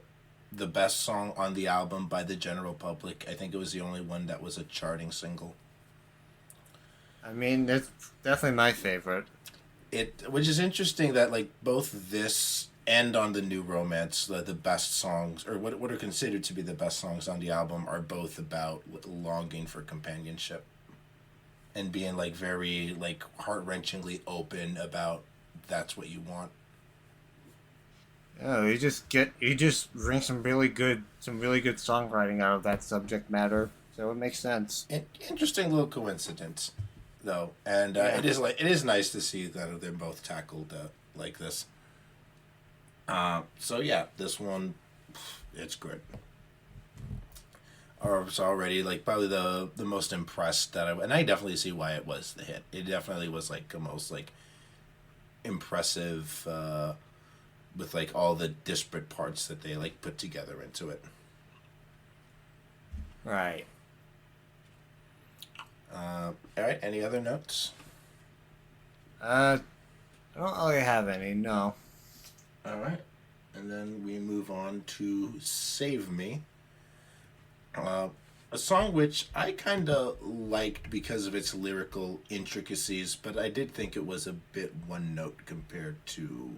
best song on the album by the general public. I think it was the only one that was a charting single. I mean, that's definitely my favorite. Which is interesting that like both this and on the new romance, the best songs or what are considered to be the best songs on the album are both about longing for companionship and being like very like heart wrenchingly open about that's what you want. Oh, you just bring some really good songwriting out of that subject matter, so it makes sense. Interesting little coincidence, though, and Yeah. it is nice to see that they're both tackled like this. So yeah, this one, it's good. Or it's already like probably the most impressed and I definitely see why it was the hit. It definitely was like the most like impressive with like all the disparate parts that they like put together into it. Right. All right, any other notes? Uh, I don't really have any. No. All right, and then we move on to "Save Me." Uh, a song which I kind of liked because of its lyrical intricacies, but I did think it was a bit one note compared to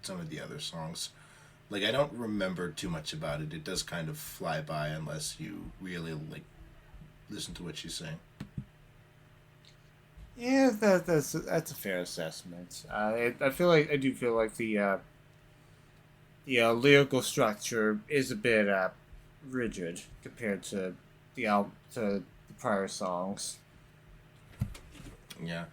some of the other songs. Like I don't remember too much about it. It does kind of fly by unless you really like listen to what she's saying. Yeah, that's a fair assessment. I feel like I do feel like the lyrical structure is a bit rigid compared to the prior songs. Yeah,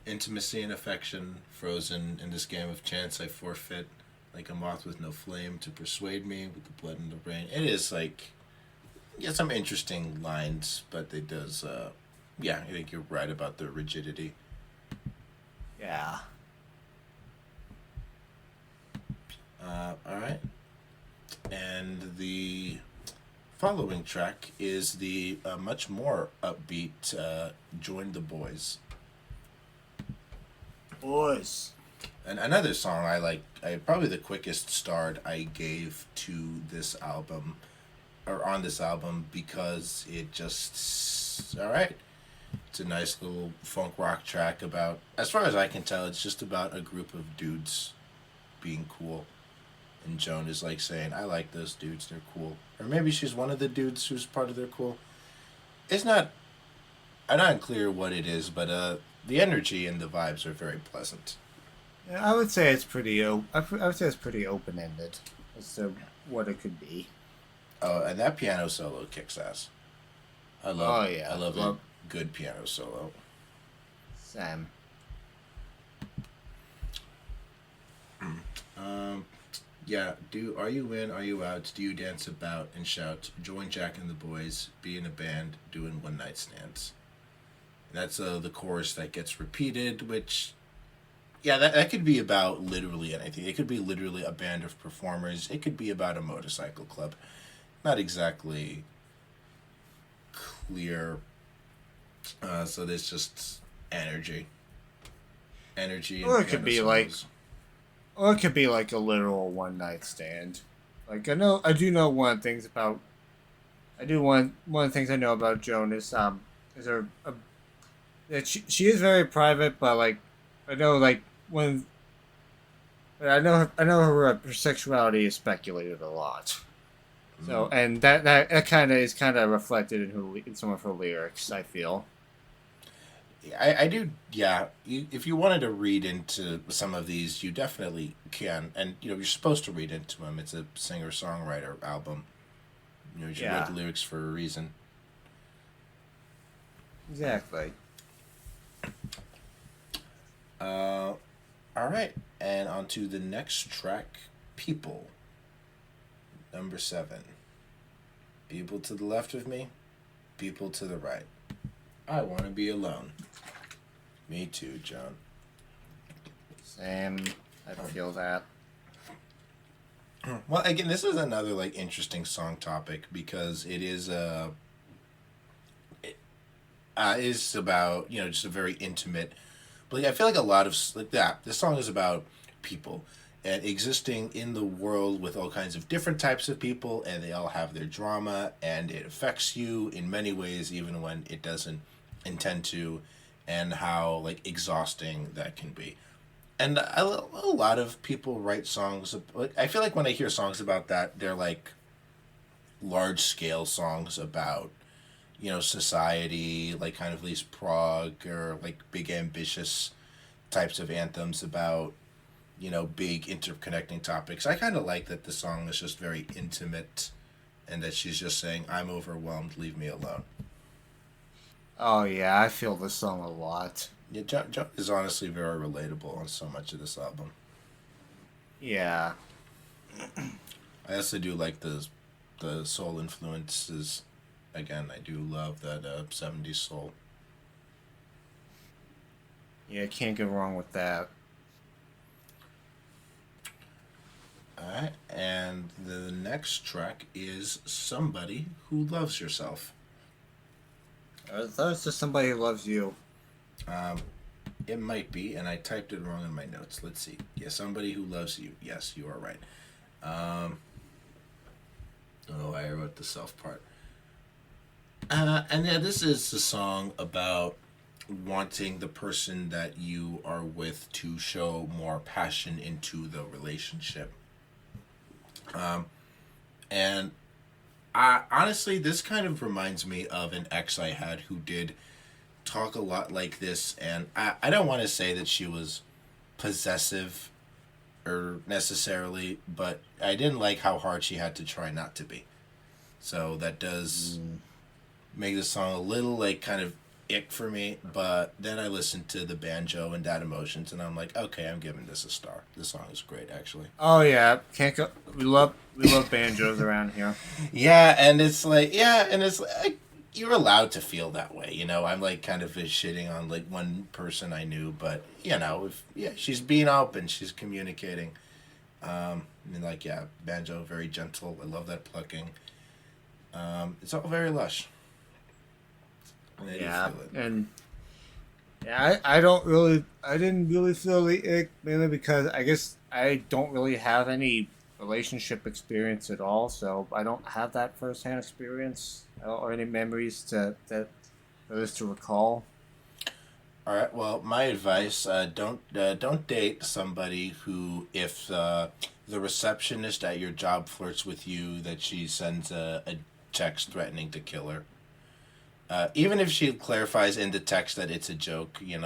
intimacy and affection frozen in this game of chance. I forfeit like a moth with no flame to persuade me with the blood in the rain. It is like yeah, some interesting lines, but it does. Yeah, I think you're right about the rigidity. Yeah. All right, and the following track is the much more upbeat "Join the Boys." Boys. And another song I like, I probably the quickest start I gave to this album, or on this album, because it just all right. It's a nice little funk rock track about, as far as I can tell, it's just about a group of dudes being cool. And Joan is like saying, "I like those dudes; they're cool." Or maybe she's one of the dudes who's part of their cool. It's not. I'm not clear what it is, but the energy and the vibes are very pleasant. Yeah, I would say it's I would say it's pretty open ended as to what it could be. Oh, and that piano solo kicks ass. Oh I yeah, love a love good piano solo. Sam. Um, Yeah, are you in, are you out? Do you dance about and shout, join Jack and the boys, be in a band, doing one night stands? That's the chorus that gets repeated, which, yeah, that could be about literally anything. It could be literally a band of performers. It could be about a motorcycle club. Not exactly clear. So there's just energy. Energy and Or it could piano be like, solos. or it could be like a literal one night stand. Like I do know one of the things about, one of the things I know about Joan is her, that she is very private, but like, I know like when, I know her sexuality is speculated a lot. So, Mm. and that kind of is kind of reflected in in some of her lyrics, I feel. I do, yeah. If you wanted to read into some of these, you definitely can. And, you're supposed to read into them. It's a singer songwriter album. She wrote Yeah, the lyrics for a reason. exactly. Uh, all right. And on to the next track, People, number 7. People to the left of me, people to the right. I want to be alone. Me too, John. Same. I feel that. Well, again, this is another like interesting song topic because it is about just a very intimate. But like, I feel like a lot of like that. This song is about people and existing in the world with all kinds of different types of people, and they all have their drama, and it affects you in many ways, even when it doesn't intend to, and how like exhausting that can be. And a lot of people write songs. Like, I feel like when I hear songs about that, they're like large scale songs about society, like kind of least prog or like big ambitious types of anthems about big interconnecting topics. I kind of like that the song is just very intimate, and that she's just saying, "I'm overwhelmed, leave me alone." Oh yeah, I feel this song a lot. Yeah, John is honestly very relatable on so much of this album. Yeah. I also do like the soul influences. Again, I do love that 70s soul. Yeah, can't go wrong with that. Alright, and the next track is Somebody Who Loves Yourself. That's just somebody who loves you. Um, it might be, and I typed it wrong in my notes. Let's see. Yeah, Somebody Who Loves You. Yes, you are right. Oh, I wrote the self part. And yeah, this is a song about wanting the person that you are with to show more passion into the relationship. Um, and honestly, this kind of reminds me of an ex I had who did talk a lot like this. And I don't want to say that she was possessive or necessarily, but I didn't like how hard she had to try not to be. So that does Mm. make the song a little like kind of ick for me. But then I listened to the banjo and Dad Emotions, and I'm like, okay, I'm giving this a star. This song is great, actually. Oh yeah, can't go. We love banjos around here. Yeah, and it's like, yeah, and it's like, you're allowed to feel that way, I'm like kind of shitting on like one person I knew, but if yeah, she's being open, she's communicating. And like, yeah, banjo very gentle. I love that plucking. It's all very lush. And I do Yeah, feel it. and yeah, I didn't really feel the ick mainly because I guess I don't really have any relationship experience at all, so I don't have that firsthand experience or any memories that for this to recall. All right. Well, my advice: don't date somebody who, if the receptionist at your job flirts with you, that she sends a text threatening to kill her. Even if she clarifies in the text that it's a joke, yeah,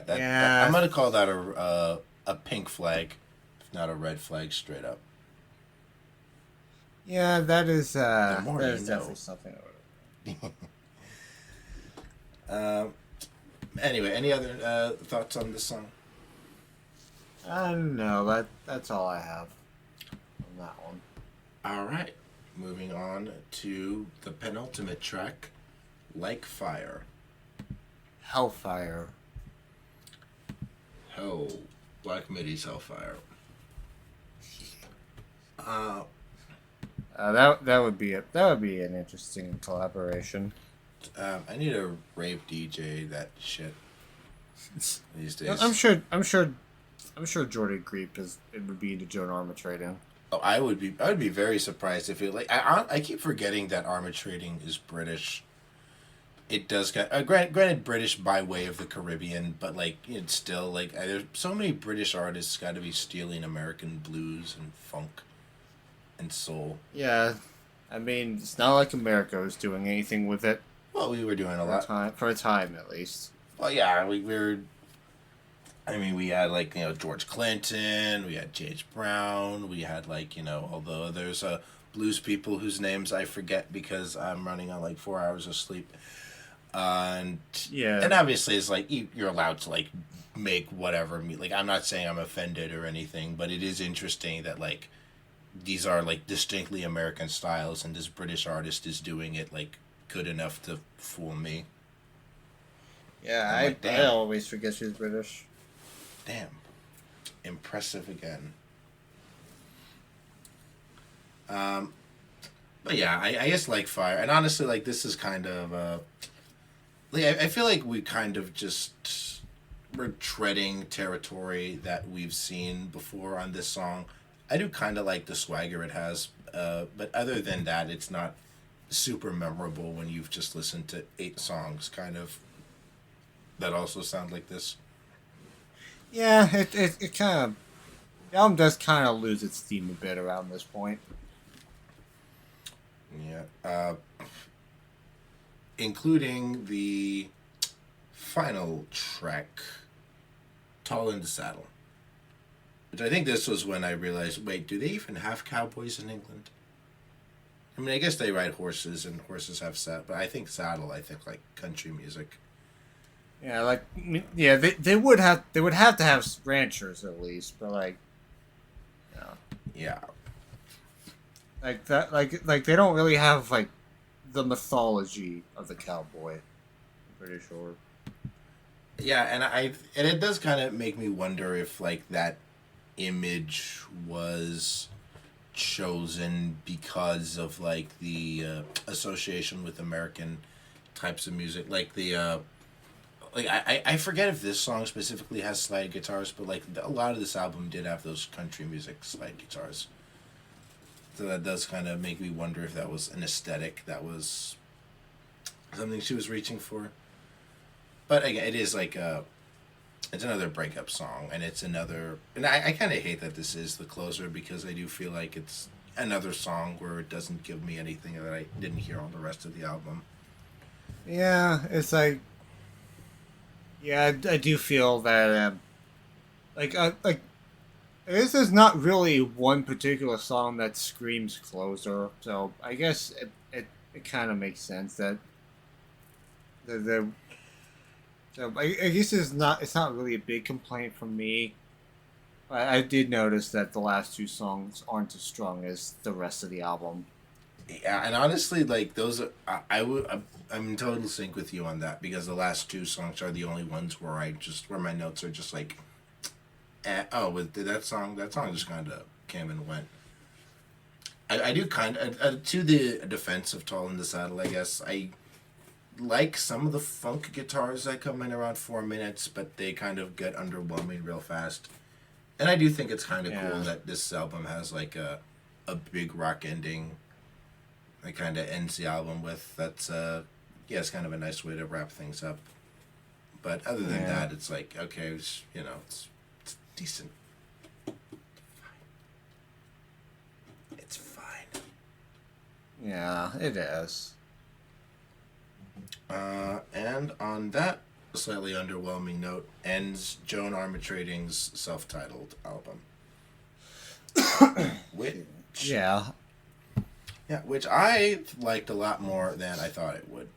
that I'm Yeah, gonna call that a pink flag, if not a red flag, straight up. yeah, The more that you is definitely know. something. Um, anyway, any other thoughts on this song? I don't know. That's all I have on that one. All right, moving on to the penultimate track, Like Fire. Hellfire. Hell, Black Midi's Hellfire. Uh, That would be an interesting collaboration. I need a rave DJ that shit these days. I'm sure Jordan Creep is it would be into Joan Armatrading. Oh, I would be very surprised if it like I keep forgetting that Armatrading is British. It does get granted British by way of the Caribbean, but like it's still like there's so many British artists got to be stealing American blues and funk and soul. Yeah, I mean it's not like America was doing anything with it Well, we were doing a lot. for a time at least. Well, yeah, we were. I mean, we had like George Clinton, we had J.H. Brown, we had like although there's blues people whose names I forget because I'm running on like 4 hours of sleep, and Yeah, and obviously it's like you're allowed to like make whatever like I'm not saying I'm offended or anything, but it is interesting that like these are like distinctly American styles, and this British artist is doing it like good enough to fool me. yeah. I'm like, I damn, always forget she's British. damn, impressive again. Um, but yeah, I guess like fire, and honestly, like this is kind of like I feel like we kind of just we're treading territory that we've seen before on this song. I do kind of like the swagger it has, but other than that, it's not super memorable when you've just listened to 8 songs, kind of that also sound like this. Yeah, it kind of the album does kind of lose its steam a bit around this point. Yeah, including the final track, "Tall in the Saddle." Which I think this was when I realized, wait, do they even have cowboys in England? I mean, I guess they ride horses and horses have saddle, but I think saddle, I think like country music. Yeah, like yeah, they would have to have ranchers at least, but like yeah, Yeah. like that like they don't really have like the mythology of the cowboy. I'm pretty sure. Yeah, and it does kind of make me wonder if like that image was chosen because of like the association with American types of music, like the like I forget if this song specifically has slide guitars, but like a lot of this album did have those country music slide guitars. So that does kind of make me wonder if that was an aesthetic that was something she was reaching for. But again, it is like it's another breakup song, and it's another, and I kind of hate that this is the closer because I do feel like it's another song where it doesn't give me anything that I didn't hear on the rest of the album. Yeah, it's like yeah, I do feel that like this is not really one particular song that screams closer, so I guess it kind of makes sense that the so I guess it's not really a big complaint from me. I did notice that the last 2 songs aren't as strong as the rest of the album. Yeah, and honestly, like those, I would, I'm in total sync with you on that because the last 2 songs are the only ones where where my notes are just like, oh, with that song just kind of came and went. I do kind of to the defense of Tall in the Saddle, I guess I like some of the funk guitars that come in around 4 minutes, but they kind of get underwhelming real fast. And I do think it's kind of cool that this album has like a big rock ending. It kind of ends the album with that's yeah, it's kind of a nice way to wrap things up. But other than that, it's like okay, it's decent. It's fine. Yeah, it is. And on that slightly underwhelming note, ends Joan Armatrading's self-titled album, which Yeah, which I liked a lot more than I thought it would.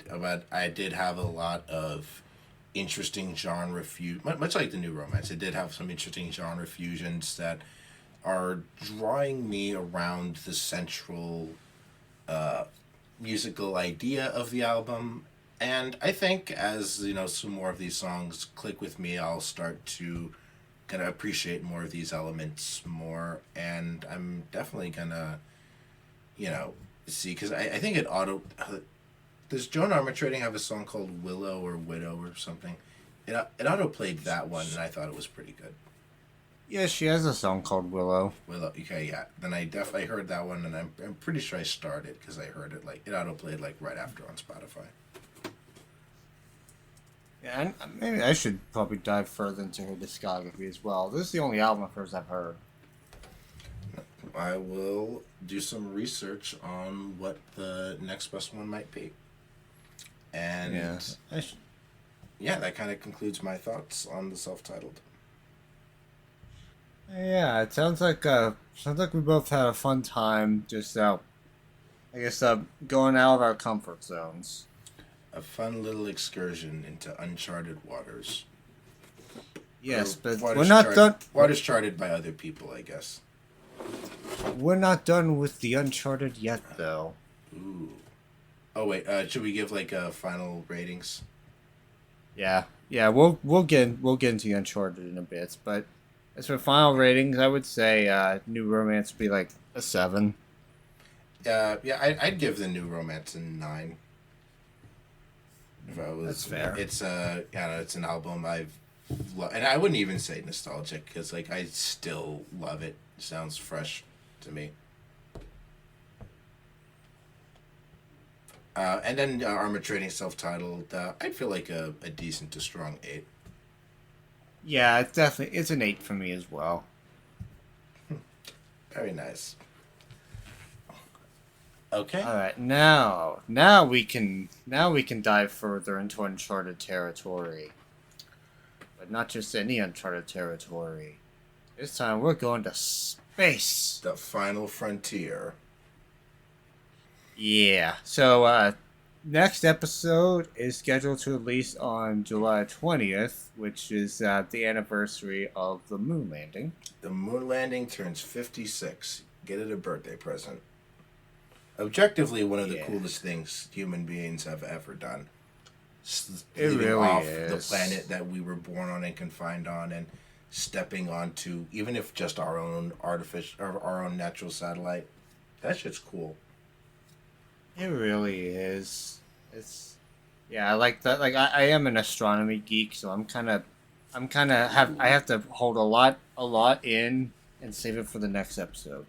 But I did have a lot of interesting genre much like the New Romance. It did have some interesting genre fusions that are drawing me around the central musical idea of the album. And I think as some more of these songs click with me, I'll start to kind of appreciate more of these elements more. And I'm definitely gonna see, because I think it auto. Does Joan Armatrading have a song called Willow or Widow or something? It auto played that one, and I thought it was pretty good. Yeah, she has a song called Willow. Willow, okay, yeah. Then I definitely heard that one, and I'm pretty sure I started because I heard it it auto played right after on Spotify. Yeah, and maybe I should probably dive further into her discography as well. This is the only album of hers I've heard. I will do some research on what the next best one might be. And yes, yeah, that kind of concludes my thoughts on the self-titled. Yeah, it sounds like we both had a fun time. Just I guess going out of our comfort zones. A fun little excursion into uncharted waters. Yes, but we're not done. Waters charted by other people, I guess. We're not done with the Uncharted yet, though. Ooh. Oh wait, should we give final ratings? Yeah, we'll get into the Uncharted in a bit, but as for final ratings, I would say New Romance would be like a 7. Yeah, I'd give the New Romance a 9. If I was, that's fair. It's it's an album and I wouldn't even say nostalgic because I still love it. It sounds fresh to me. And then Armatrading self-titled, I'd feel like a decent to strong 8. Yeah, it's an 8 for me as well. Very nice. Okay. All right, now we can dive further into uncharted territory, but not just any uncharted territory. This time we're going to space. The final frontier. Yeah. So next episode is scheduled to release on July 20th, which is the anniversary of the moon landing. The moon landing turns 56. Get it a birthday present. Objectively, one of the coolest things human beings have ever done. It Leaving really off is. the planet that we were born on and confined on, and stepping onto, even if just our own natural satellite. That shit's cool. It really is. I like that. Like I am an astronomy geek, so I have to hold a lot in and save it for the next episode.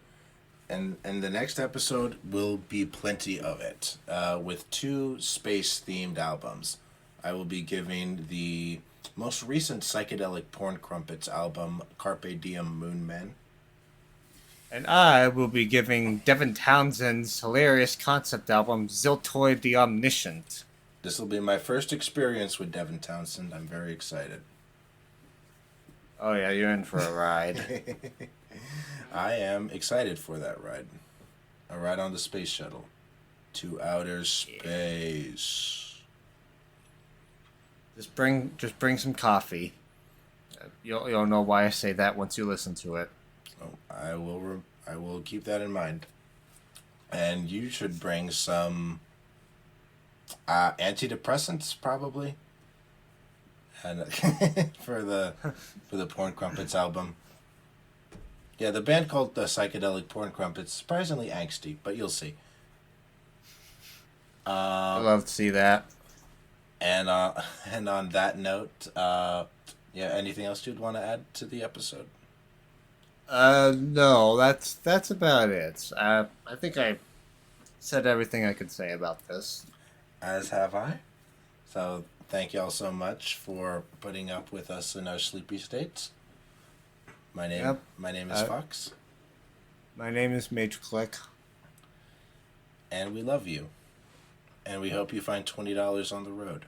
And the next episode will be plenty of it, with 2 space-themed albums. I will be giving the most recent psychedelic Porn Crumpets album, Carpe Diem Moon Men. And I will be giving Devin Townsend's hilarious concept album, Ziltoid the Omniscient. This will be my first experience with Devin Townsend. I'm very excited. Oh yeah, you're in for a ride. I am excited for that ride. A ride on the space shuttle to outer space. Just bring some coffee. You'll know why I say that once you listen to it. Oh, I will keep that in mind. And you should bring some antidepressants probably. And for the Porn Crumpets album. Yeah, the band called the Psychedelic Porn Crumpets. Surprisingly angsty, but you'll see. I'd love to see that. And on that note, anything else you'd want to add to the episode? No, that's about it. I think I said everything I could say about this. As have I. So thank y'all so much for putting up with us in our sleepy states. My name is Foxx. My name is Mageclick. And we love you. And we hope you find $20 on the road.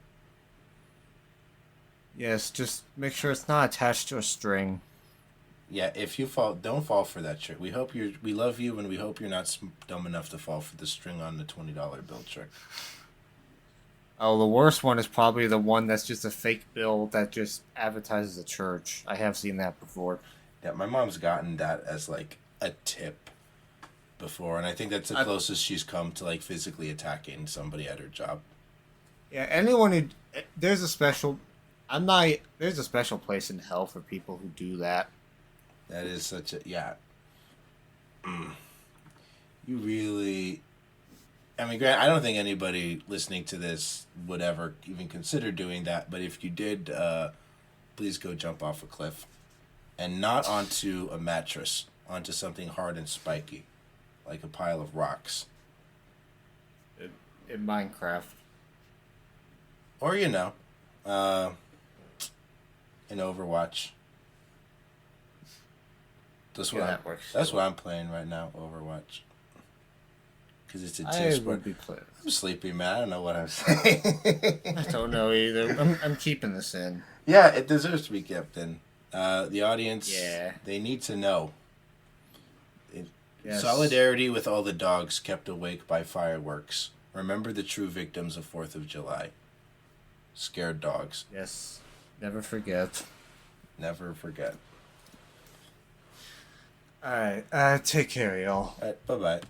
Yes, just make sure it's not attached to a string. Yeah, if you fall, don't fall for that trick. We love you, and we hope you're not dumb enough to fall for the string on the $20 bill trick. Oh, the worst one is probably the one that's just a fake bill that just advertises a church. I have seen that before. Yeah, my mom's gotten that as like a tip before, and I think that's the closest she's come to like physically attacking somebody at her job. Yeah, anyone who there's a special. I'm not. There's a special place in hell for people who do that. That is such a yeah. You really. I mean, Grant, I don't think anybody listening to this would ever even consider doing that. But if you did, please go jump off a cliff, and not onto a mattress, onto something hard and spiky, like a pile of rocks, In Minecraft. or in Overwatch. That works. That's what I'm playing right now, Overwatch. Because it's a I team sport. would be playing. I'm sleepy, man. I don't know what I'm saying. I don't know either. I'm keeping this in. Yeah, it deserves to be kept in. The audience, Yeah. they need to know. Yes. Solidarity with all the dogs kept awake by fireworks. Remember the true victims of 4th of July. Scared dogs. Yes. Never forget. Never forget. Alright, take care, y'all. All right, bye-bye.